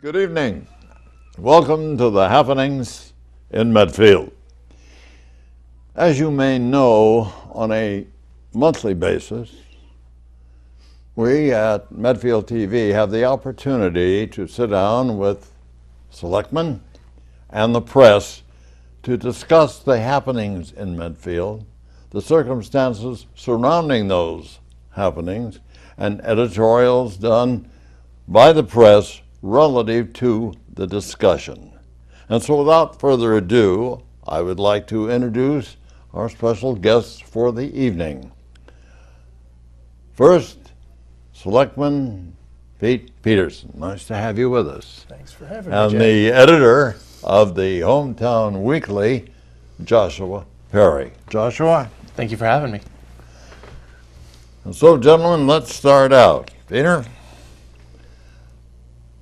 Good evening. Welcome to the happenings in Medfield. As you may know, on a monthly basis, we at Medfield TV have the opportunity to sit down with Selectmen and the press to discuss the happenings in Medfield, the circumstances surrounding those happenings, and editorials done by the press relative to the discussion. And so without further ado, I would like to introduce our special guests for the evening. First, Selectman Pete Peterson. Nice to have you with us. Thanks for having me, And Jay. the editor of the Hometown Weekly, Joshua Perry. Joshua? Thank you for having me. And so, gentlemen, let's start out. Peter?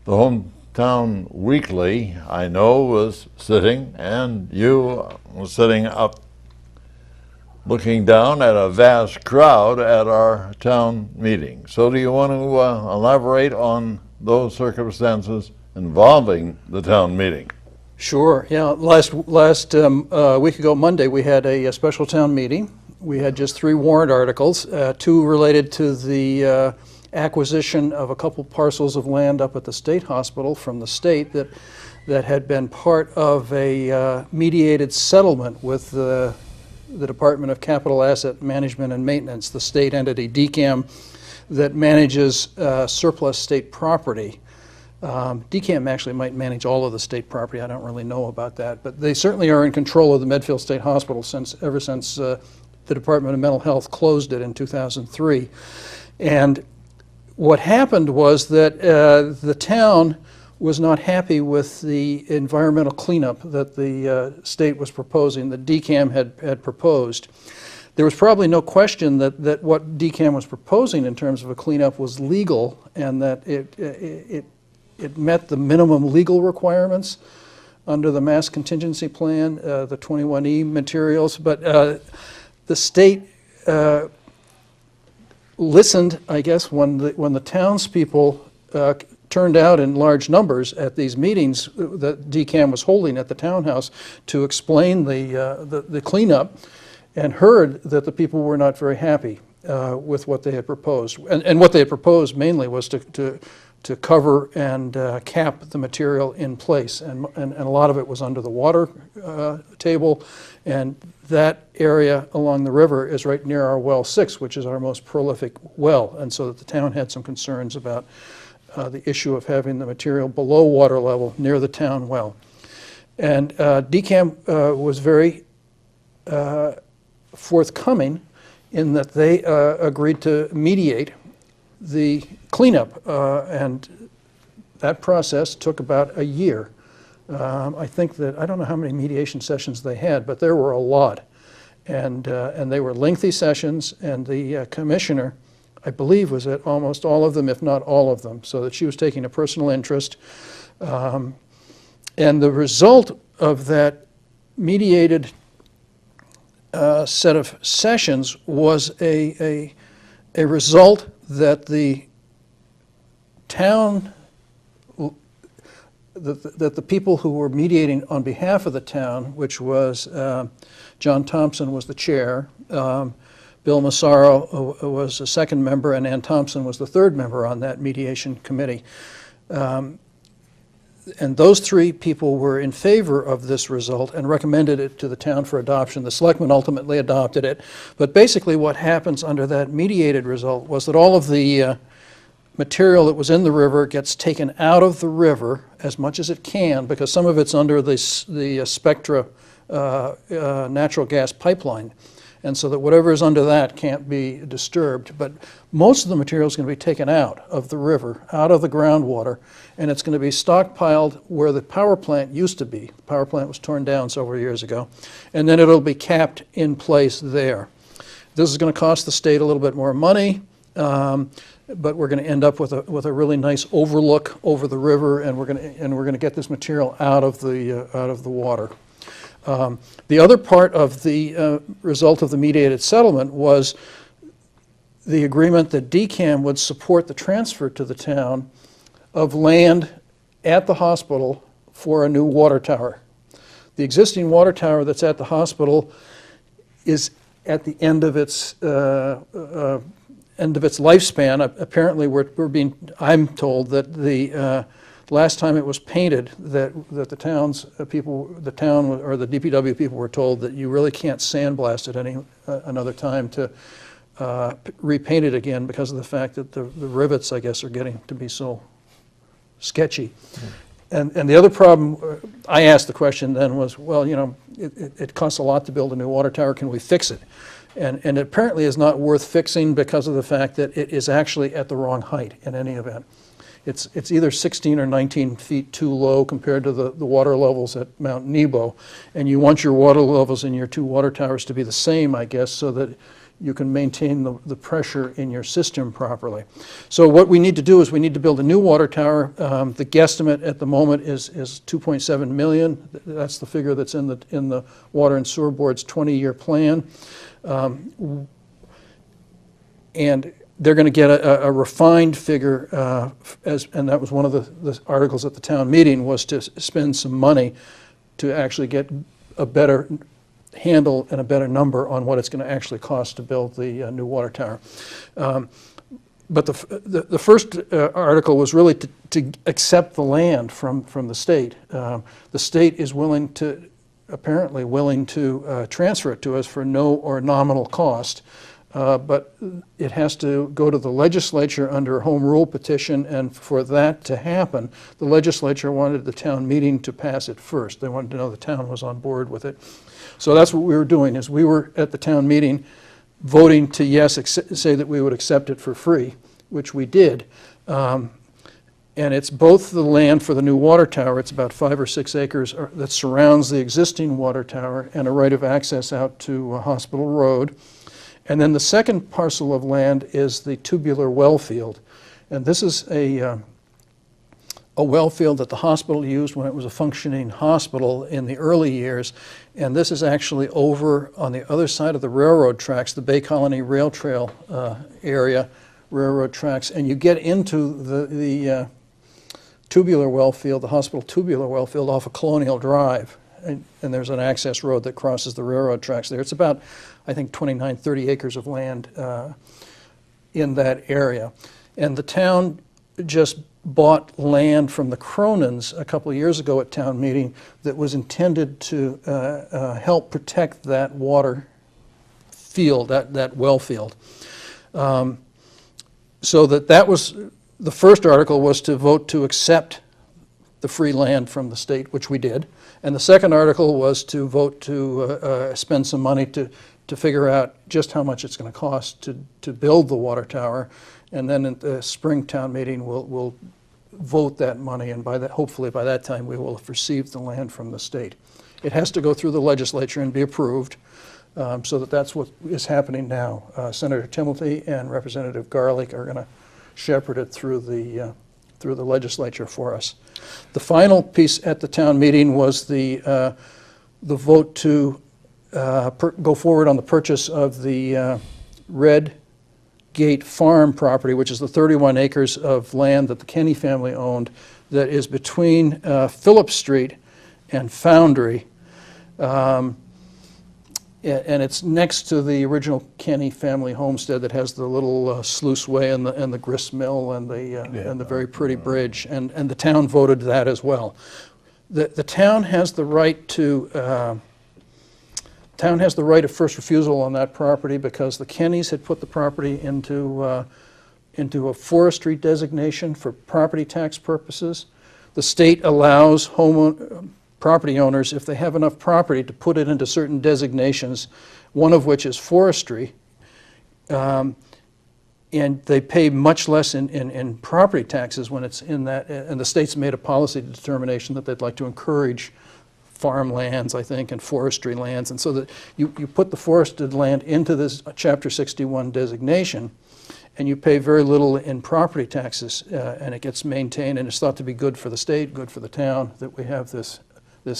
The Hometown Weekly, I know, was sitting, and you were sitting up looking down at a vast crowd at our town meeting. So do you want to elaborate on those circumstances involving the town meeting? Sure. Yeah. Last week ago, Monday, we had a special town meeting. We had just 3 warrant articles, 2 related to the acquisition of a couple parcels of land up at the state hospital from the state that had been part of a mediated settlement with the Department of Capital Asset Management and Maintenance, the state entity DCAM that manages surplus state property. DCAM actually might manage all of the state property. I don't really know about that, but they certainly are in control of the Medfield State Hospital ever since the Department of Mental Health closed it in 2003. And what happened was that the town was not happy with the environmental cleanup that the state was proposing, that DCAM had proposed. There was probably no question that what DCAM was proposing in terms of a cleanup was legal, and that it met the minimum legal requirements under the mass contingency plan, the 21E materials. But the state listened, I guess, when the townspeople turned out in large numbers at these meetings that DCAM was holding at the townhouse to explain the cleanup, and heard that the people were not very happy with what they had proposed. And what they had proposed mainly was to cover and cap the material in place, and a lot of it was under the water table, and that area along the river is right near our well 6, which is our most prolific well, and so that the town had some concerns about the issue of having the material below water level near the town well. And DCAM was very forthcoming in that they agreed to mediate the cleanup, and that process took about a year. I think that, I don't know how many mediation sessions they had, but there were a lot. And they were lengthy sessions, and the commissioner, I believe, was at almost all of them, if not all of them, so that she was taking a personal interest. And the result of that mediated set of sessions was a result that the town, that the people who were mediating on behalf of the town, which was John Thompson was the chair, Bill Massaro was a second member, and Ann Thompson was the third member on that mediation committee. And those 3 people were in favor of this result and recommended it to the town for adoption. The Selectmen ultimately adopted it. But basically what happens under that mediated result was that all of the material that was in the river gets taken out of the river as much as it can, because some of it's under the Spectra natural gas pipeline. And so that whatever is under that can't be disturbed. But most of the material is going to be taken out of the river, out of the groundwater, and it's going to be stockpiled where the power plant used to be. The power plant was torn down several years ago. And then it'll be capped in place there. This is going to cost the state a little bit more money, but we're going to end up with a really nice overlook over the river, and we're going to get this material out of the water. The other part of the result of the mediated settlement was the agreement that DCAM would support the transfer to the town of land at the hospital for a new water tower. The existing water tower that's at the hospital is at the end of its lifespan. Apparently, I'm told that the last time it was painted, that the town or the DPW people were told that you really can't sandblast it another time to repaint it again because of the fact that the rivets, I guess, are getting to be so sketchy. And the other problem, I asked the question then was, well, you know, it costs a lot to build a new water tower. Can we fix it? And it apparently is not worth fixing because of the fact that it is actually at the wrong height in any event. It's either 16 or 19 feet too low compared to the water levels at Mount Nebo. And you want your water levels in your two water towers to be the same, I guess, so that you can maintain the pressure in your system properly. So what we need to do is we need to build a new water tower. The guesstimate at the moment is 2.7 million. That's the figure that's in the Water and Sewer Board's 20-year plan. And they're going to get a refined figure, and that was one of the articles at the town meeting, was to spend some money to actually get a better handle and a better number on what it's going to actually cost to build the new water tower. But the first article was really to accept the land from the state. The state is apparently willing to transfer it to us for no or nominal cost. But it has to go to the legislature under a home rule petition, and for that to happen, the legislature wanted the town meeting to pass it first. They wanted to know the town was on board with it. So that's what we were doing, is we were at the town meeting voting to say that we would accept it for free, which we did. And it's both the land for the new water tower, it's about 5 or 6 acres that surrounds the existing water tower, and a right of access out to Hospital Road. And then the second parcel of land is the tubular well field. And this is a well field that the hospital used when it was a functioning hospital in the early years. And this is actually over on the other side of the railroad tracks, the Bay Colony Rail Trail area, railroad tracks. And you get into the tubular well field, the hospital tubular well field, off of Colonial Drive. And there's an access road that crosses the railroad tracks there. It's about, I think, 29, 30 acres of land in that area. And the town just bought land from the Cronins a couple of years ago at town meeting that was intended to help protect that water field, that well field. So that was, the first article was to vote to accept the free land from the state, which we did. And the second article was to vote to spend some money to figure out just how much it's going to cost to build the water tower. And then at the spring town meeting, we'll vote that money, and hopefully by that time we will have received the land from the state. It has to go through the legislature and be approved, so that's what is happening now. Senator Timothy and Representative Garlick are going to shepherd it through the legislature for us. The final piece at the town meeting was the vote to go forward on the purchase of the Red Gate Farm property, which is the 31 acres of land that the Kenny family owned that is between Phillip Street and Foundry. And it's next to the original Kenny family homestead that has the little sluice way and the grist mill and the very pretty bridge, and the town voted that as well. The town has the right to of first refusal on that property because the Kennys had put the property into a forestry designation for property tax purposes. The state allows property owners, if they have enough property, to put it into certain designations, one of which is forestry, and they pay much less in property taxes when it's in that, and the state's made a policy determination that they'd like to encourage farmlands, I think, and forestry lands, and so that you put the forested land into this Chapter 61 designation, and you pay very little in property taxes, and it gets maintained, and it's thought to be good for the state, good for the town, that we have this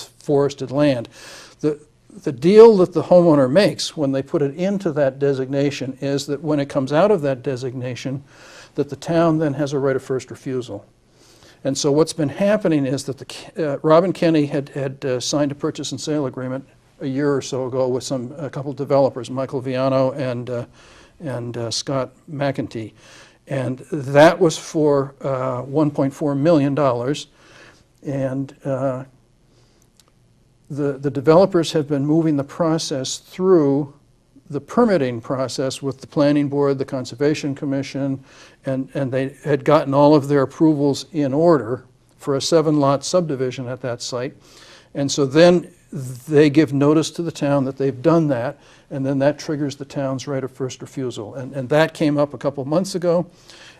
forested land. The deal that the homeowner makes when they put it into that designation is that when it comes out of that designation, that the town then has a right of first refusal. And so what's been happening is that Robin Kenny had signed a purchase and sale agreement a year or so ago with a couple developers, Michael Viano and Scott McEntee. And that was for $1.4 million. And the developers have been moving the process through the permitting process with the Planning Board, the Conservation Commission, and they had gotten all of their approvals in order for a 7-lot subdivision at that site. And so then they give notice to the town that they've done that, and then that triggers the town's right of first refusal. And that came up a couple months ago.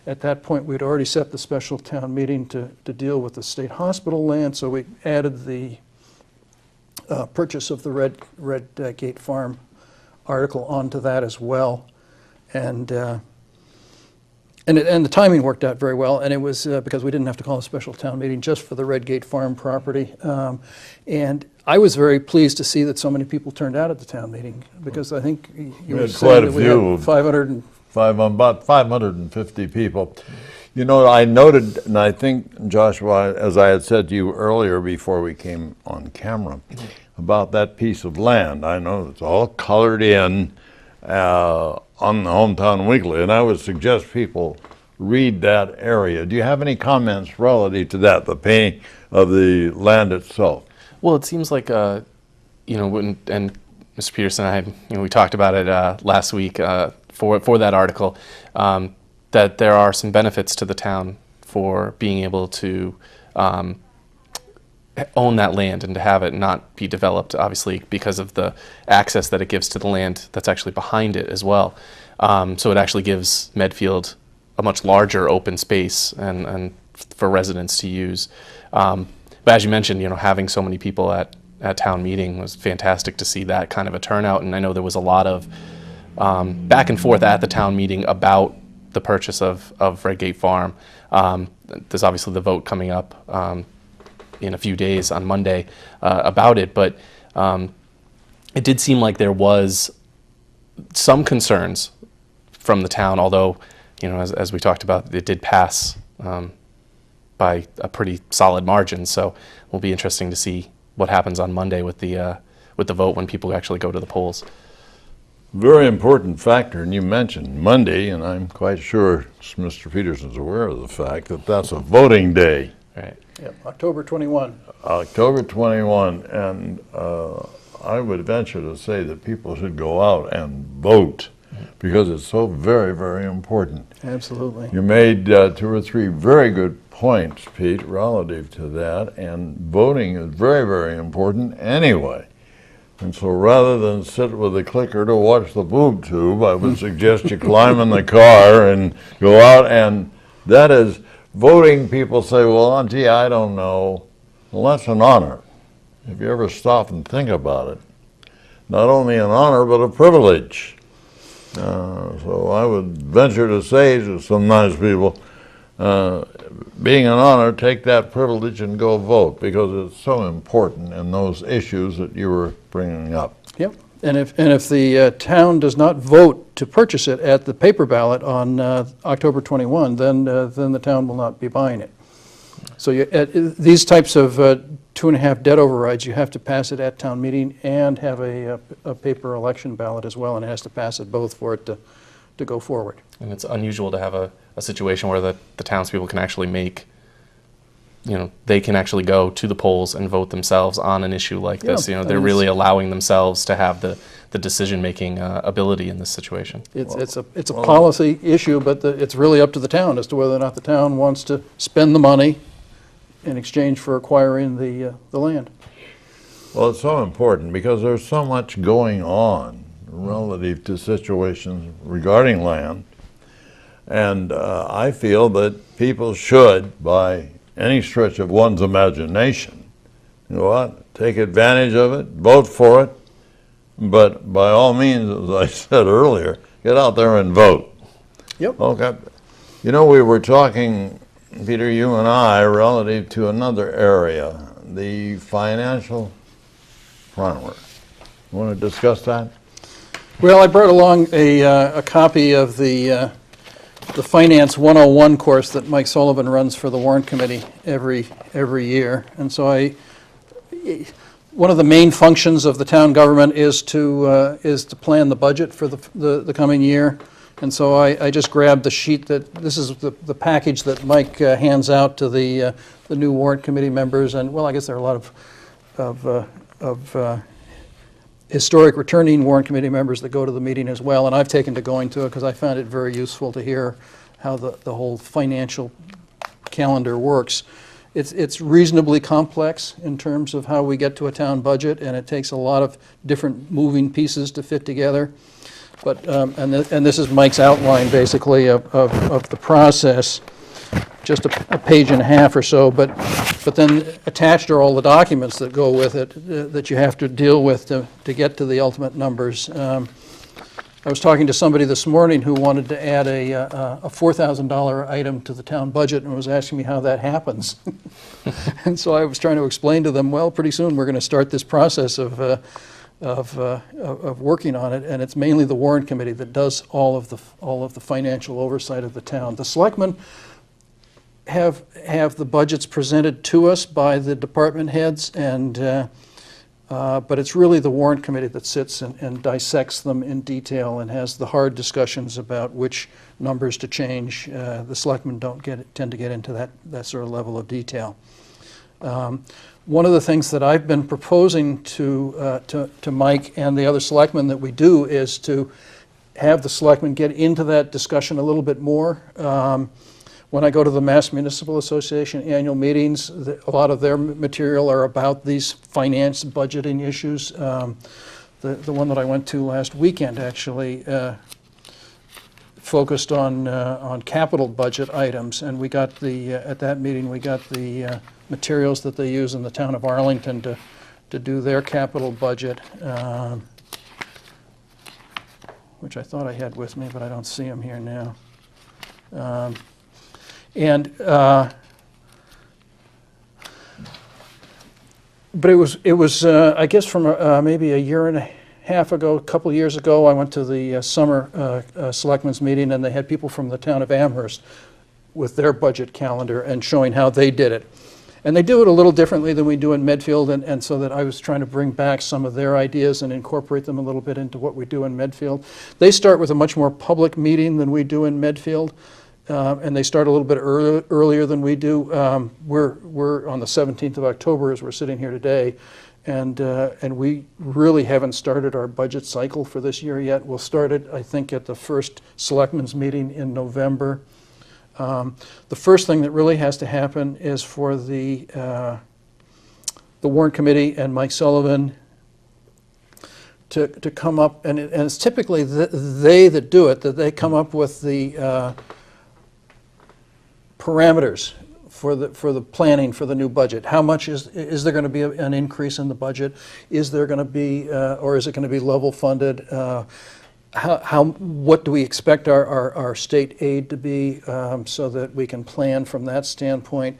At that point, we'd already set the special town meeting to deal with the state hospital land, so we added the purchase of the Red Gate Farm article onto that as well, and the timing worked out very well, and it was because we didn't have to call a special town meeting just for the Red Gate Farm property, and I was very pleased to see that so many people turned out at the town meeting, because I think you were saying that we had about 550 people. You know, I noted, and I think, Joshua, as I had said to you earlier before we came on camera, about that piece of land. I know it's all colored in on the Hometown Weekly, and I would suggest people read that area. Do you have any comments relative to that, the painting of the land itself? Well, it seems like, and Mr. Peterson and I, we talked about it last week for that article, that there are some benefits to the town for being able to own that land and to have it not be developed, obviously, because of the access that it gives to the land that's actually behind it as well. So it actually gives Medfield a much larger open space and for residents to use. But as you mentioned, having so many people at town meeting was fantastic to see that kind of a turnout. And I know there was a lot of back and forth at the town meeting about the purchase of Red Gate Farm. There's obviously the vote coming up in a few days on Monday about it, but it did seem like there was some concerns from the town, although, as we talked about, it did pass by a pretty solid margin. So it will be interesting to see what happens on Monday with the vote when people actually go to the polls. Very important factor, and you mentioned Monday, and I'm quite sure Mr. Peterson's aware of the fact that that's a voting day. Right. Yep, October 21. October 21, and I would venture to say that people should go out and vote, because it's so very, very important. Absolutely. You made 2 or 3 very good points, Pete, relative to that, and voting is very, very important anyway. And so rather than sit with a clicker to watch the boob tube, I would suggest you climb in the car and go out, and that is voting. People say, well, gee, I don't know. Well, that's an honor. If you ever stop and think about it, not only an honor, but a privilege. So I would venture to say to some nice people, being an honor, take that privilege and go vote, because it's so important in those issues that you were bringing up. Yep. And if the town does not vote to purchase it at the paper ballot on October 21, then the town will not be buying it. So these types of 2.5 debt overrides, you have to pass it at town meeting and have a paper election ballot as well, and it has to pass it both for it to go forward. And it's unusual to have a situation where the townspeople can actually make, they can actually go to the polls and vote themselves on an issue like this. They're really allowing themselves to have the decision-making ability in this situation. It's a policy issue, but it's really up to the town as to whether or not the town wants to spend the money in exchange for acquiring the land. Well, it's so important because there's so much going on relative to situations regarding land. And I feel that people should, by any stretch of one's imagination, take advantage of it, vote for it, but by all means, as I said earlier, get out there and vote. Yep. Okay. We were talking, Peter, you and I, relative to another area, the financial framework. You want to discuss that? Well, I brought along a copy of the the Finance 101 course that Mike Sullivan runs for the Warrant Committee every year. And so one of the main functions of the town government is to plan the budget for the coming year. And so I just grabbed the sheet this is the package that Mike hands out to the new Warrant Committee members. And, well, I guess there are a lot of historic returning Warrant Committee members that go to the meeting as well. And I've taken to going to it because I found it very useful to hear how the whole financial calendar works. It's reasonably complex in terms of how we get to a town budget, and it takes a lot of different moving pieces to fit together. But and this is Mike's outline, basically, of the process, just a page and a half or so. But then attached are all the documents that go with it that you have to deal with to get to the ultimate numbers. I was talking to somebody this morning who wanted to add a $4,000 item to the town budget and was asking me how that happens. And so I was trying to explain to them, well, pretty soon we're going to start this process of working on it, and it's mainly the Warrant Committee that does all of the financial oversight of the town. The Selectmen have the budgets presented to us by the department heads, and but it's really the Warrant Committee that sits and dissects them in detail and has the hard discussions about which numbers to change. The Selectmen don't tend to get into that sort of level of detail. One of the things that I've been proposing to Mike and the other Selectmen that we do is to have the Selectmen get into that discussion a little bit more. When I go to the Mass Municipal Association annual meetings, a lot of their material are about these finance budgeting issues. The one that I went to last weekend actually focused on capital budget items, and we got at that meeting we got the materials that they use in the town of Arlington to do their capital budget, which I thought I had with me, but I don't see them here now. But it was I guess from maybe a year and a half ago, a couple of years ago, I went to the summer Selectmen's meeting, and they had people from the town of Amherst with their budget calendar and showing how they did it. And they do it a little differently than we do in Medfield, and so that I was trying to bring back some of their ideas and incorporate them a little bit into what we do in Medfield. They start with a much more public meeting than we do in Medfield. And they start a little bit earlier than we do. We're on the 17th of October as we're sitting here today, and we really haven't started our budget cycle for this year yet. We'll start it, I think, at the first Selectmen's meeting in November. The first thing that really has to happen is for the Warrant Committee and Mike Sullivan to come up, and it's typically they that do it, that they come up with the parameters for the planning for the new budget. How much is there going to be an increase in the budget? Is there going to be, or is it going to be level funded? What do we expect our state aid to be, so that we can plan from that standpoint?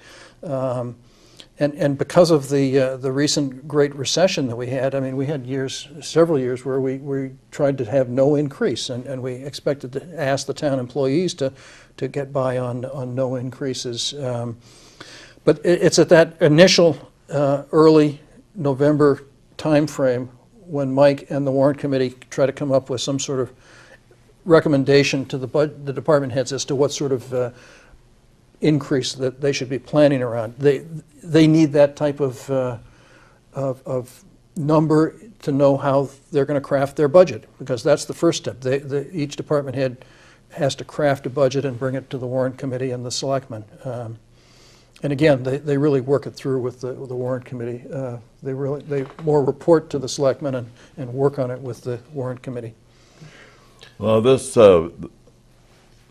And because of the recent Great Recession that we had, I mean, we had several years where we tried to have no increase, and we expected to ask the town employees to get by on no increases. But it's at that initial early November time frame when Mike and the Warrant Committee try to come up with some sort of recommendation to the department heads as to what sort of increase that they should be planning around. They need that type of number to know how they're going to craft their budget, because that's the first step. Each department head has to craft a budget and bring it to the Warrant Committee and the Selectmen. And again, they really work it through with the Warrant Committee. They more report to the Selectmen and work on it with the Warrant Committee. Well, this you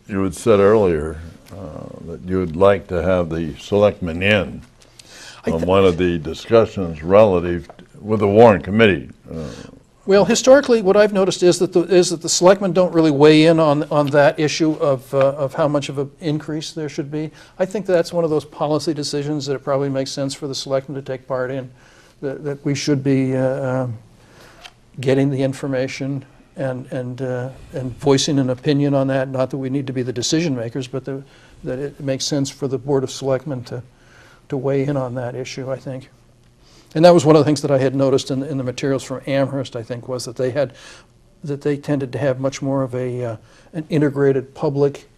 had said earlier that you would like to have the Selectmen in on one of the discussions relative with the Warrant Committee. Well, historically, what I've noticed is that the Selectmen don't really weigh in on that issue of how much of an increase there should be. I think that's one of those policy decisions that it probably makes sense for the Selectmen to take part in, that we should be getting the information and voicing an opinion on that. Not that we need to be the decision makers, but that it makes sense for the Board of Selectmen to weigh in on that issue, I think. And that was one of the things that I had noticed in the materials from Amherst, I think, was that they tended to have much more of an integrated public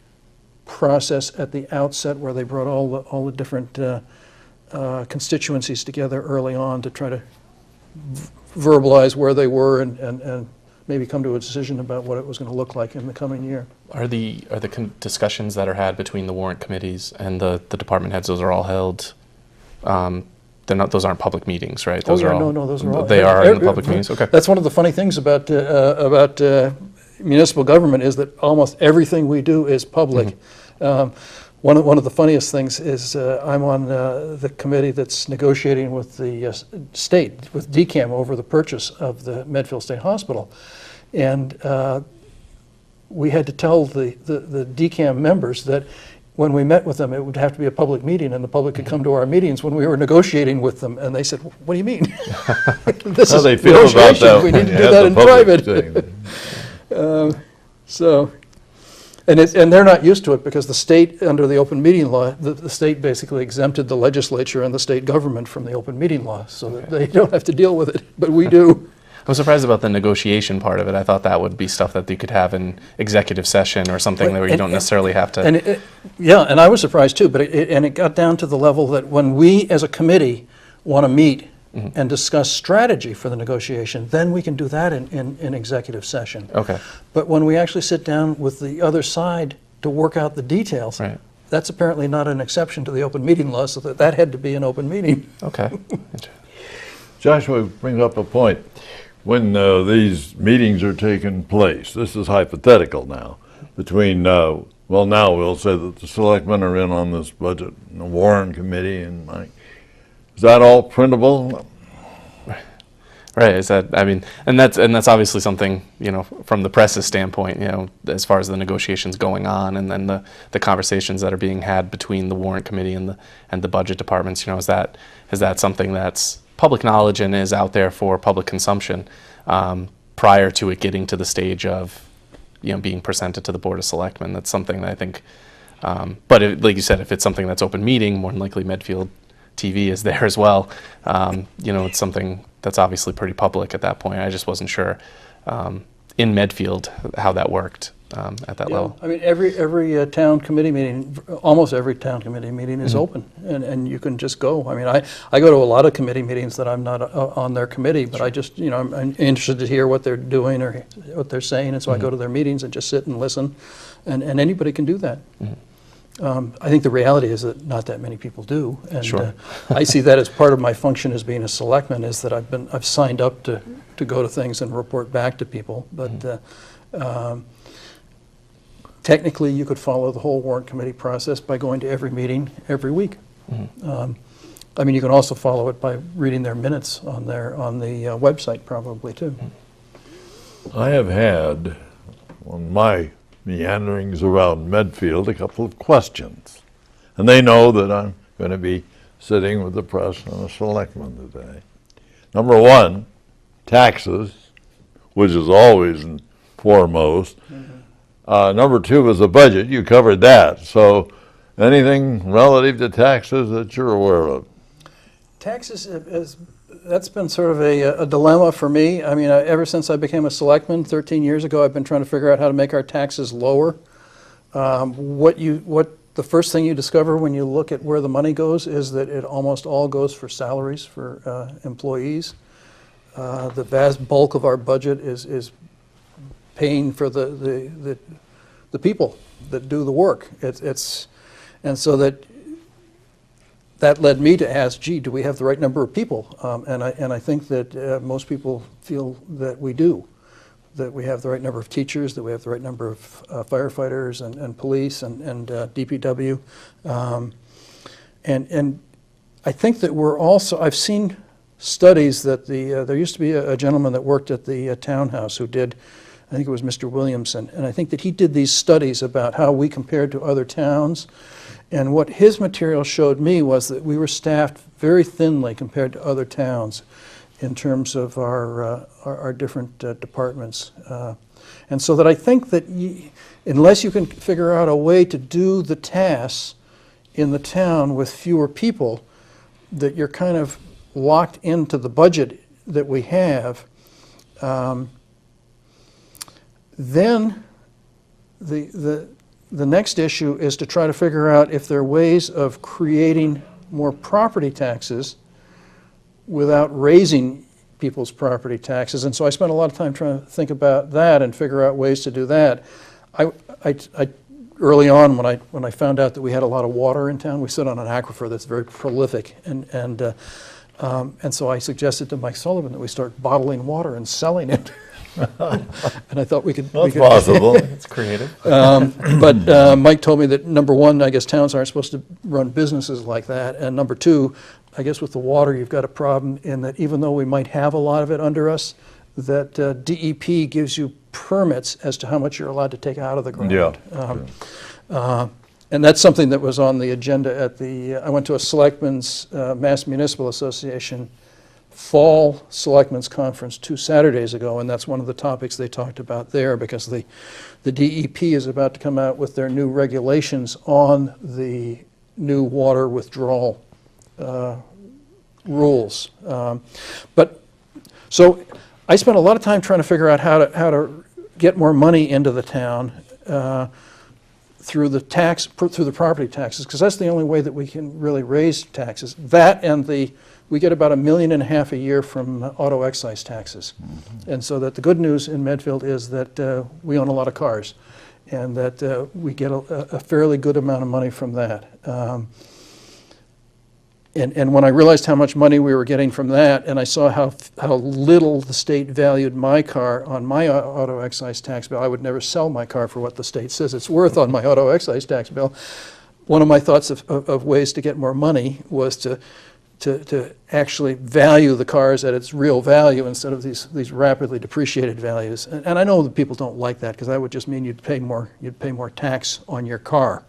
process at the outset, where they brought all the different constituencies together early on to try to verbalize where they were and maybe come to a decision about what it was going to look like in the coming year. Are the discussions that are had between the warrant committees and the department heads, those are all held? Those aren't public meetings, right? Those are all, no, those are all. They are in the public meetings. Okay. That's one of the funny things about municipal government, is that almost everything we do is public. One of the funniest things is I'm on the committee that's negotiating with the state, with DCAM, over the purchase of the Medfield State Hospital. And we had to tell the DCAM members that when we met with them, it would have to be a public meeting, and the public could come to our meetings when we were negotiating with them. And they said, "What do you mean? This How is they feel about negotiation. that We when need to you do have that the in public private." So, and they're not used to it, because the state, under the open meeting law, the state basically exempted the legislature and the state government from the open meeting law, so that they don't have to deal with it, but we do. I was surprised about the negotiation part of it. I thought that would be stuff that you could have in executive session or something where you don't necessarily have to. And yeah, and I was surprised too, but it got down to the level that when we as a committee want to meet and discuss strategy for the negotiation, then we can do that in executive session. Okay. But when we actually sit down with the other side to work out the details, Right. that's apparently not an exception to the open meeting law, so that had to be an open meeting. Okay. Joshua brings up a point. When these meetings are taking place, this is hypothetical now, between, well, now we'll say that the selectmen are in on this budget, and the Warren Committee, and Mike. Is that all printable? Right. Is that, I mean, and that's obviously something, from the press's standpoint, as far as the negotiations going on, and then the conversations that are being had between the warrant committee and the budget departments, is that something that's public knowledge and is out there for public consumption prior to it getting to the stage of being presented to the Board of Selectmen? That's something that I think, but like you said, if it's something that's open meeting, more than likely Medfield TV is there as well. It's something that's obviously pretty public at that point. I just wasn't sure in Medfield how that worked at that level. I mean, every town committee meeting, almost every town committee meeting is open, and you can just go. I mean, I go to a lot of committee meetings that I'm not on their committee, but I just, I'm interested to hear what they're doing or what they're saying, and so I go to their meetings and just sit and listen, and anybody can do that. I think the reality is that not that many people do, and Sure. I see that as part of my function as being a selectman, is that I've signed up to go to things and report back to people, but technically you could follow the whole warrant committee process by going to every meeting every week. I mean, you can also follow it by reading their minutes on the website probably too. I have had, on my meanderings around Medfield, a couple of questions. And they know that I'm going to be sitting with the press and the selectmen today. Number one, taxes, which is always foremost. Number two was the budget. You covered that. So anything relative to taxes that you're aware of? Taxes, that's been sort of a dilemma for me. I mean, ever since I became a selectman 13 years ago, I've been trying to figure out how to make our taxes lower. The first thing you discover when you look at where the money goes is that it almost all goes for salaries for employees. The vast bulk of our budget is paying for the people that do the work. And so that led me to ask, gee, do we have the right number of people? And I think that most people feel that we do, that we have the right number of teachers, that we have the right number of firefighters and police and DPW. And I think that we're also, I've seen studies that there used to be a gentleman that worked at the townhouse who did, I think it was Mr. Williamson, and I think that he did these studies about how we compared to other towns. And what his material showed me was that we were staffed very thinly compared to other towns in terms of our different departments. And so that I think that unless you can figure out a way to do the tasks in the town with fewer people, that you're kind of locked into the budget that we have. Then the next issue is to try to figure out if there are ways of creating more property taxes without raising people's property taxes. And so I spent a lot of time trying to think about that and figure out ways to do that. I early on, when I found out that we had a lot of water in town, we sit on an aquifer that's very prolific, and so I suggested to Mike Sullivan that we start bottling water and selling it. And I thought we could. That's possible. It's creative. But Mike told me that number one, I guess towns aren't supposed to run businesses like that, and number two, I guess with the water, you've got a problem in that even though we might have a lot of it under us, that DEP gives you permits as to how much you're allowed to take out of the ground. Yeah. And that's something that was on the agenda at the, I went to a Selectman's, Mass Municipal Association Fall Selectmen's Conference 2 Saturdays ago, and that's one of the topics they talked about there, because the DEP is about to come out with their new regulations on the new water withdrawal rules. So I spent a lot of time trying to figure out how to get more money into the town through the property taxes, because that's the only way that we can really raise taxes. That and we get about $1.5 million a year from auto excise taxes. Mm-hmm. And so that the good news in Medfield is that we own a lot of cars, and that we get a fairly good amount of money from that. And when I realized how much money we were getting from that, and I saw how little the state valued my car on my auto excise tax bill, I would never sell my car for what the state says it's worth on my auto excise tax bill. One of my thoughts of ways to get more money was to actually value the cars at its real value instead of these rapidly depreciated values. And I know that people don't like that, because that would just mean you'd pay more tax on your car.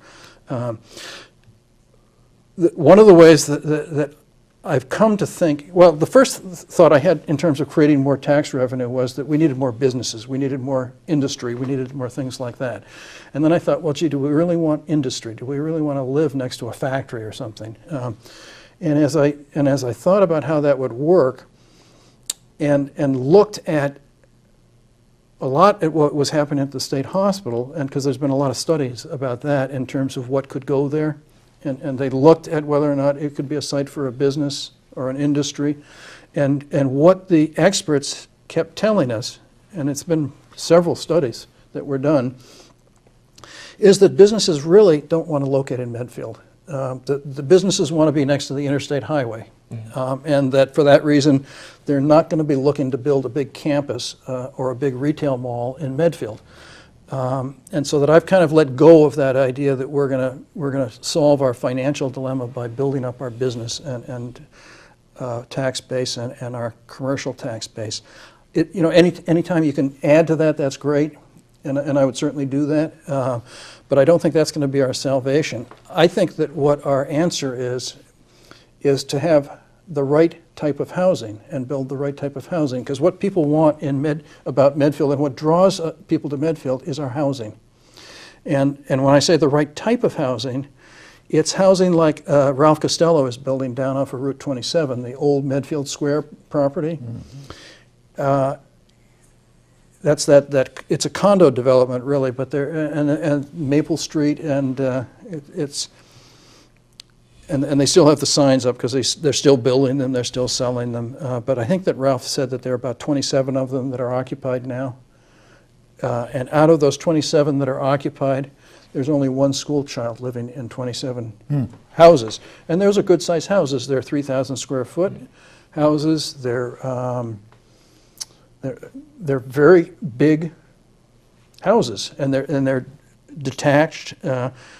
One of the ways that I've come to think, well, the first thought I had in terms of creating more tax revenue was that we needed more businesses, we needed more industry, we needed more things like that. And then I thought, well, gee, do we really want industry? Do we really want to live next to a factory or something? And as I thought about how that would work, and looked at a lot at what was happening at the state hospital, and because there's been a lot of studies about that in terms of what could go there. And they looked at whether or not it could be a site for a business or an industry. And what the experts kept telling us, and it's been several studies that were done, is that businesses really don't want to locate in Medfield. The businesses want to be next to the interstate highway. Mm-hmm. And that for that reason, they're not going to be looking to build a big campus or a big retail mall in Medfield. And so that I've kind of let go of that idea that we're gonna solve our financial dilemma by building up our business and tax base and our commercial tax base. Anytime you can add to that, that's great, and I would certainly do that. But I don't think that's going to be our salvation. I think that what our answer is to have the right type of housing and build the right type of housing, because what people want about Medfield and what draws people to Medfield is our housing. And when I say the right type of housing, it's housing like Ralph Costello is building down off of Route 27, the old Medfield Square property. Mm-hmm. It's a condo development really, but and Maple Street, and And they still have the signs up because they're still building them, they're still selling them. But I think that Ralph said that there are about 27 of them that are occupied now. And out of those 27 that are occupied, there's only one school child living in 27 houses. And those are good-sized houses. They're 3,000 square foot houses. They're very big houses, and they're detached,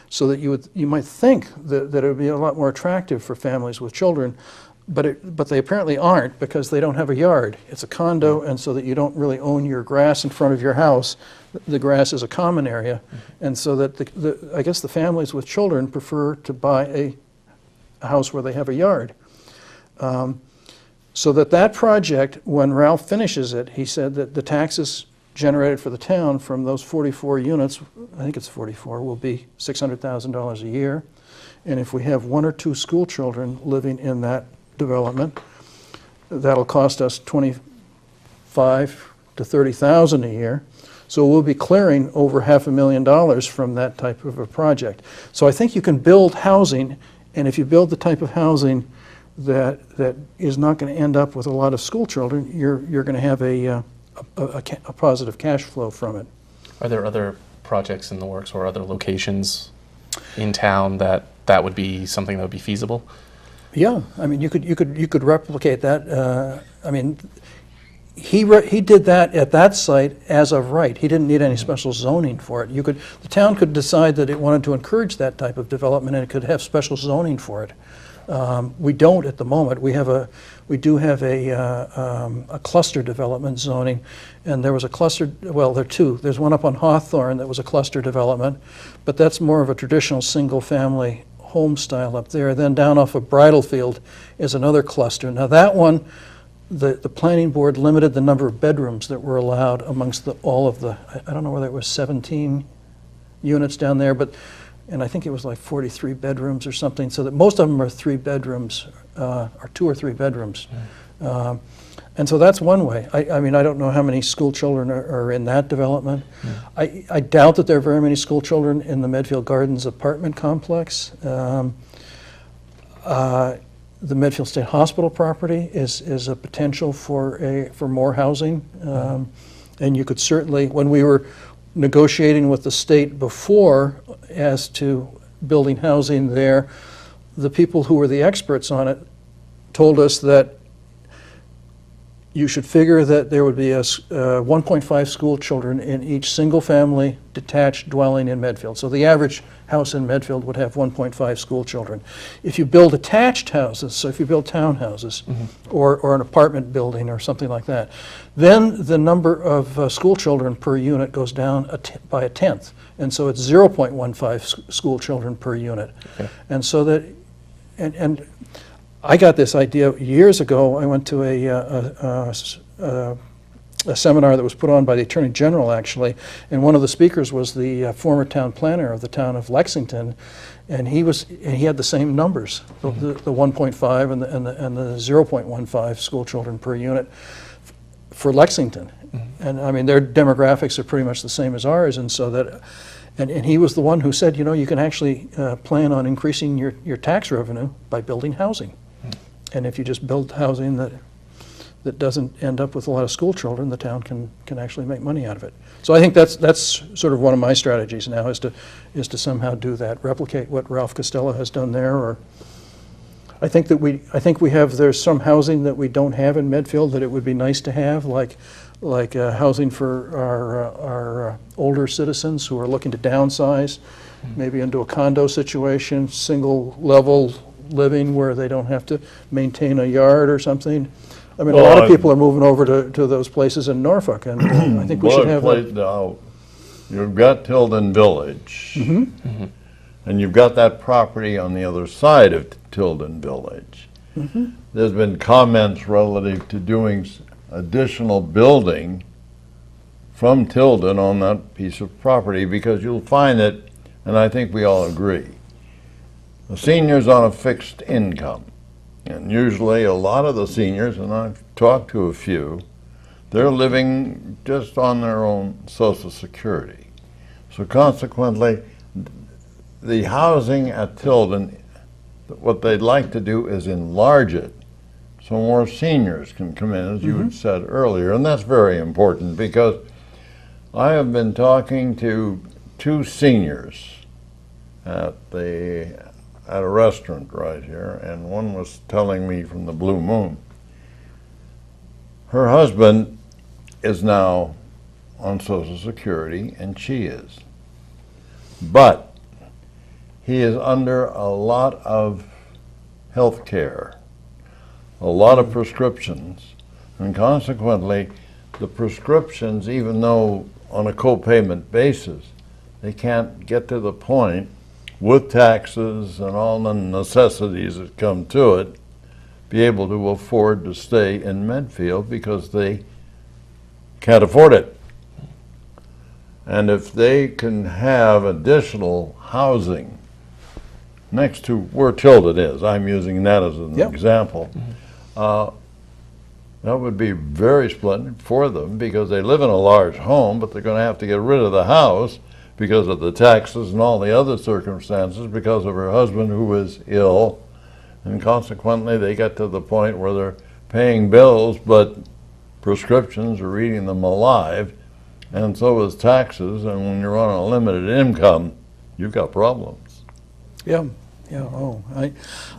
so that you might think that it would be a lot more attractive for families with children, but they apparently aren't, because they don't have a yard. It's a condo, and so that you don't really own your grass in front of your house. The grass is a common area, and so that I guess the families with children prefer to buy a house where they have a yard. So that project, when Ralph finishes it, he said that the taxes generated for the town from those 44 units, I think it's 44, will be $600,000 a year. And if we have 1 or 2 school children living in that development, that'll cost us $25,000 to $30,000 a year. So we'll be clearing over $500,000 from that type of a project. So I think you can build housing, and if you build the type of housing that is not going to end up with a lot of school children, you're going to have a positive cash flow from it. Are there other projects in the works or other locations in town that would be something that would be feasible? Yeah, I mean, you could replicate that. I mean, he did that at that site as of right. He didn't need any special zoning for it. The town could decide that it wanted to encourage that type of development, and it could have special zoning for it. We don't at the moment. We do have a cluster development zoning, and there was a cluster. Well, there are 2. There's one up on Hawthorne that was a cluster development, but that's more of a traditional single-family home style up there. Then down off of Bridlefield is another cluster. Now that one, the planning board limited the number of bedrooms that were allowed amongst all of the. I don't know whether it was 17 units down there, and I think it was like 43 bedrooms or something, so that most of them are 3 bedrooms, or 2 or 3 bedrooms. And so that's one way. I mean, I don't know how many school children are in that development. I doubt that there are very many school children in the Medfield Gardens apartment complex. The Medfield State Hospital property is a potential for more housing. And you could certainly, when we were negotiating with the state before as to building housing there, the people who were the experts on it told us that you should figure that there would be 1.5 school children in each single-family detached dwelling in Medfield. So the average house in Medfield would have 1.5 school children. If you build attached houses, so if you build townhouses or an apartment building or something like that, then the number of school children per unit goes down by 1/10. And so it's 0.15 school children per unit. Okay. And so that, and I got this idea years ago. I went to a seminar that was put on by the Attorney General, actually, and one of the speakers was the former town planner of the town of Lexington, and he had the same numbers, the 1.5 and the 0.15 school children per unit for Lexington. And I mean, their demographics are pretty much the same as ours, and so that. And he was the one who said, you know, you can actually plan on increasing your tax revenue by building housing. And if you just build housing that doesn't end up with a lot of school children, the town can actually make money out of it. So I think that's sort of one of my strategies now is to somehow do that, replicate what Ralph Costello has done there. Or I think there's some housing that we don't have in Medfield that it would be nice to have, like housing for our older citizens who are looking to downsize, maybe into a condo situation, single level living where they don't have to maintain a yard or something. I mean, a lot of people are moving over to those places in Norfolk, and I think we should have that. Now, you've got Tilden Village, and you've got that property on the other side of Tilden Village. There's been comments relative to doing additional building from Tilden on that piece of property, because you'll find that, and I think we all agree, the seniors on a fixed income, and usually a lot of the seniors, and I've talked to a few, they're living just on their own Social Security. So consequently, the housing at Tilden, what they'd like to do is enlarge it so more seniors can come in, as you had said earlier, and that's very important, because I have been talking to 2 seniors at a restaurant right here, and one was telling me from the Blue Moon. Her husband is now on Social Security, and she is. But he is under a lot of health care, a lot of prescriptions, and consequently, the prescriptions, even though on a co-payment basis, they can't get to the point with taxes and all the necessities that come to it, be able to afford to stay in Medfield because they can't afford it. And if they can have additional housing next to where Tilden is, I'm using that as an Yep. example, that would be very splendid for them because they live in a large home, but they're going to have to get rid of the house because of the taxes and all the other circumstances because of her husband who is ill. And consequently, they get to the point where they're paying bills, but prescriptions are eating them alive, and so is taxes. And when you're on a limited income, you've got problems. Yeah, yeah. Oh,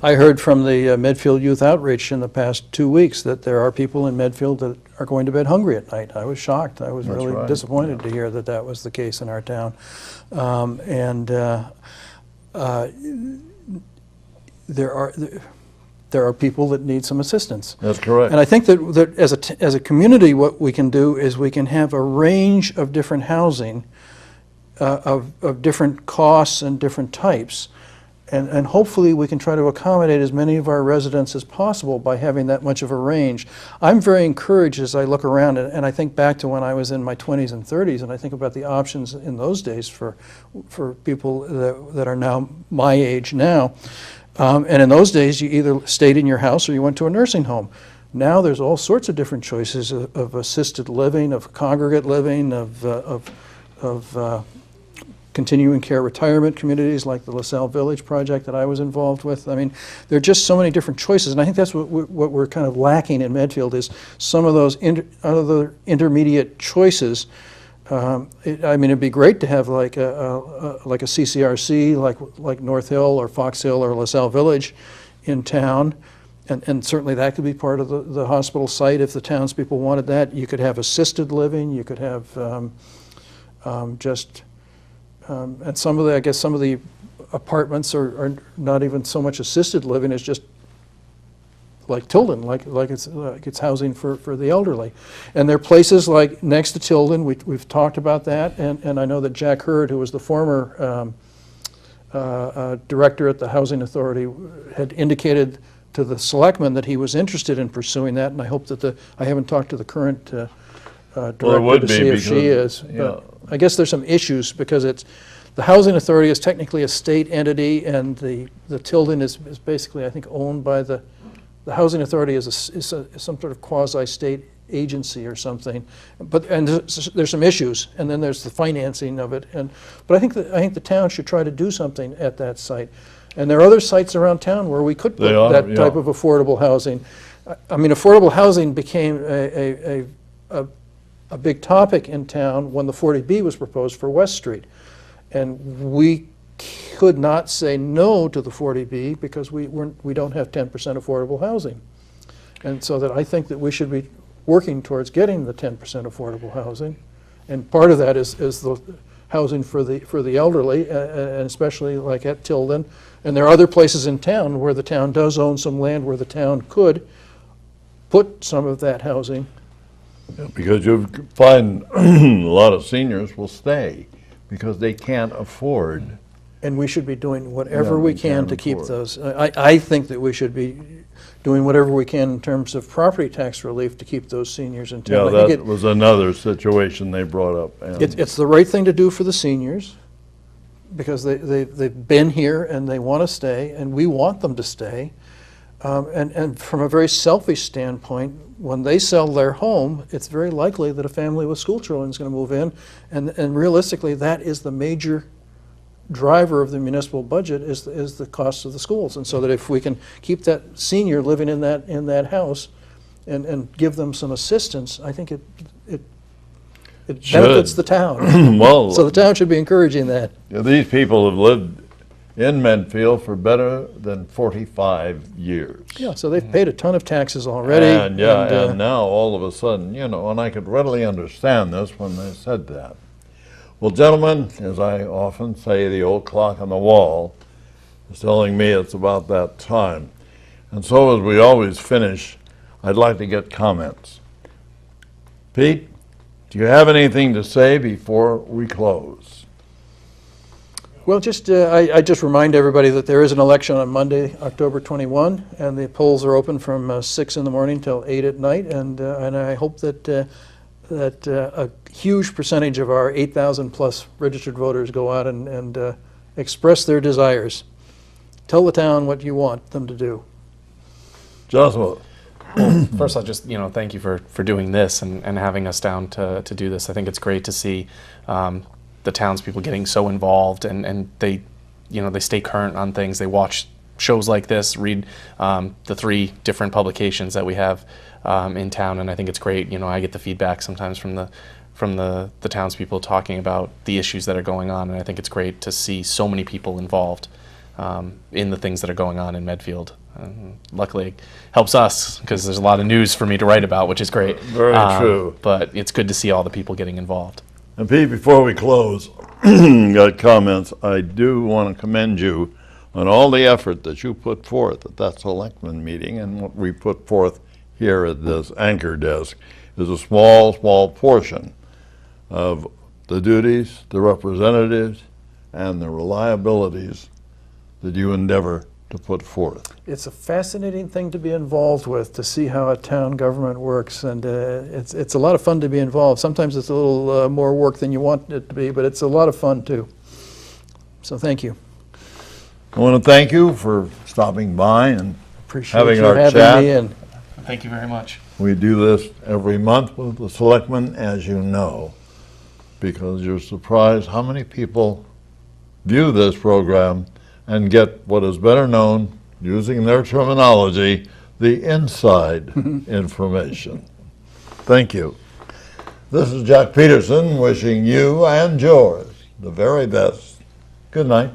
I heard from the Medfield Youth Outreach in the past 2 weeks that there are people in Medfield that are going to bed hungry at night. I was shocked. I was That's really right. disappointed to hear that that was the case in our town. There are people that need some assistance. That's correct. And I think that as a community, what we can do is we can have a range of different housing, of different costs and different types. And hopefully we can try to accommodate as many of our residents as possible by having that much of a range. I'm very encouraged as I look around, and I think back to when I was in my 20s and 30s, and I think about the options in those days for people that are now my age now. And in those days, you either stayed in your house or you went to a nursing home. Now there's all sorts of different choices of assisted living, of congregate living, of continuing care retirement communities like the LaSalle Village project that I was involved with. I mean, there are just so many different choices, and I think that's what we're kind of lacking in Medfield is some of those other intermediate choices. I mean, it'd be great to have like a CCRC like North Hill or Fox Hill or LaSalle Village in town, and certainly that could be part of the hospital site if the townspeople wanted that. You could have assisted living. You could have and some of the apartments are not even so much assisted living as just like Tilden, like it's housing for the elderly. And there are places like next to Tilden, we've talked about that, and I know that Jack Hurd, who was the former director at the Housing Authority, had indicated to the Selectman that he was interested in pursuing that, and I hope that I haven't talked to the current director to see if she is. But I guess there's some issues because the Housing Authority is technically a state entity, and the Tilden is basically, I think, owned by the Housing Authority is some sort of quasi-state agency or something. And there's some issues, and then there's the financing of it. But I think the town should try to do something at that site. And there are other sites around town where we could put that type of affordable housing. I mean, affordable housing became a big topic in town when the 40B was proposed for West Street. And we could not say no to the 40B because we don't have 10% affordable housing. And so that I think that we should be working towards getting the 10% affordable housing. And part of that is the housing for the elderly, and especially like at Tilden. And there are other places in town where the town does own some land where the town could put some of that housing. Yeah, because you find a lot of seniors will stay because they can't afford. And we should be doing whatever we can to keep those. I think that we should be doing whatever we can in terms of property tax relief to keep those seniors in town. Yeah, that was another situation they brought up. It's the right thing to do for the seniors because they've been here and they want to stay, and we want them to stay. And from a very selfish standpoint, when they sell their home, it's very likely that a family with school children is going to move in, and realistically, that is the major driver of the municipal budget is the cost of the schools. And so that if we can keep that senior living in that house and give them some assistance, I think it benefits the town. Well, so the town should be encouraging that. These people have lived in Medfield for better than 45 years. Yeah, so they've paid a ton of taxes already. And and now all of a sudden, and I could readily understand this when they said that. Well, gentlemen, as I often say, the old clock on the wall is telling me it's about that time. And so as we always finish, I'd like to get comments. Pete, do you have anything to say before we close? Well, I just remind everybody that there is an election on Monday, October 21, and the polls are open from 6 in the morning till 8 at night, and I hope that that a huge percentage of our 8,000 plus registered voters go out and express their desires. Tell the town what you want them to do. Joshua. First, I'll just thank you for doing this and having us down to do this. I think it's great to see the townspeople getting so involved, and they stay current on things. They watch shows like this, read the 3 different publications that we have in town, and I think it's great. I get the feedback sometimes from the townspeople talking about the issues that are going on, and I think it's great to see so many people involved in the things that are going on in Medfield. Luckily, it helps us because there's a lot of news for me to write about, which is great. Very true. But it's good to see all the people getting involved. And Pete, before we close, got comments. I do want to commend you on all the effort that you put forth at that selectman meeting, and what we put forth here at this anchor desk is a small portion of the duties, the representatives, and the reliabilities that you endeavor to put forth. It's a fascinating thing to be involved with, to see how a town government works, and it's a lot of fun to be involved. Sometimes it's a little more work than you want it to be, but it's a lot of fun too. So thank you. I want to thank you for stopping by and Appreciate having you our having chat. me in. Thank you very much. We do this every month with the selectmen, as you know, because you're surprised how many people view this program and get what is better known, using their terminology, the inside information. Thank you. This is Jack Peterson wishing you and yours the very best. Good night.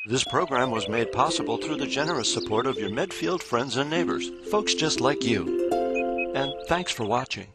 This program was made possible through the generous support of your Medfield friends and neighbors, folks just like you. And thanks for watching.